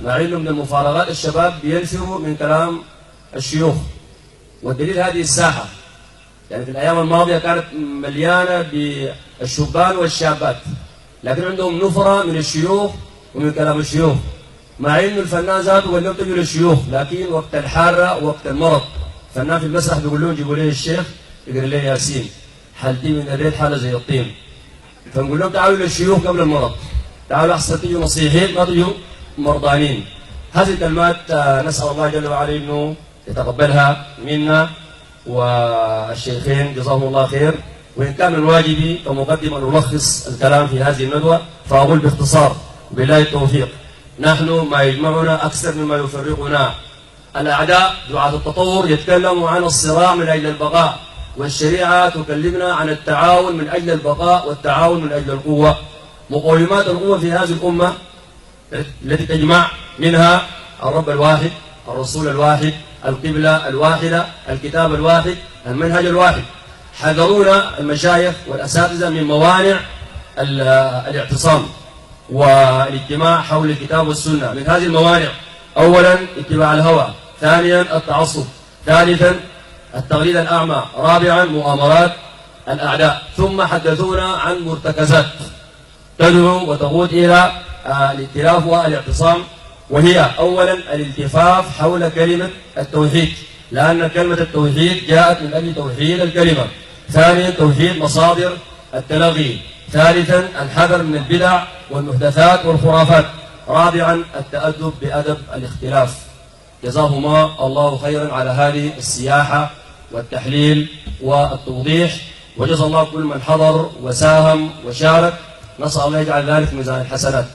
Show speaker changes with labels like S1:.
S1: مع انه من المفارقات الشباب بينفروا من كلام الشيوخ. والدليل هذه الساحه، يعني في الايام الماضيه كانت مليانه بالشبان والشابات، لكن عندهم نفره من الشيوخ ومن كلام الشيوخ، مع انه الفنان ذاته قال لهم تجوا للشيوخ، لكن وقت الحاره وقت المرض فنان في المسرح بيقول لهم جيبوا لي الشيخ يقرا لي ياسين، حالتي من البيت حاله زي الطين، فنقول لهم تعالوا للشيوخ قبل المرض، تعالوا احسن تجوا نصيحين ما تجوا مرضانين. هذه الكلمات نسال الله جل وعلا انه يتقبلها منا والشيخين جزاهم الله خير. وان كان من واجبي كمقدم ان الخص الكلام في هذه الندوه فاقول باختصار بالله التوفيق. نحن ما يجمعنا اكثر مما يفرقنا. الاعداء دعاة التطور يتكلموا عن الصراع من اجل البقاء، والشريعه تكلمنا عن التعاون من اجل البقاء والتعاون من اجل القوه. مقومات القوه في هذه الامه التي تجمع منها الرب الواحد، الرسول الواحد، القبلة الواحدة، الكتاب الواحد، المنهج الواحد. حذرونا المشايخ والأساتذة من موانع الاعتصام والاجتماع حول الكتاب والسنة. من هذه الموانع أولا اتباع الهوى، ثانيا التعصب، ثالثا التقليد الأعمى، رابعا مؤامرات الأعداء. ثم حدثونا عن مرتكزات تدعو وتقود إلى الائتلاف والاعتصام، وهي أولا الالتفاف حول كلمة التوحيد، لأن كلمة التوحيد جاءت من أجل توحيد الكلمة. ثانيا توحيد مصادر التلغي. ثالثا الحذر من البدع والمحدثات والخرافات. رابعا التأدب بأدب الاختلاف. جزاهما الله خيرا على هذه السياحة والتحليل والتوضيح، وجزا الله كل من حضر وساهم وشارك. نسأل الله يجعل ذلك ميزان الحسنات.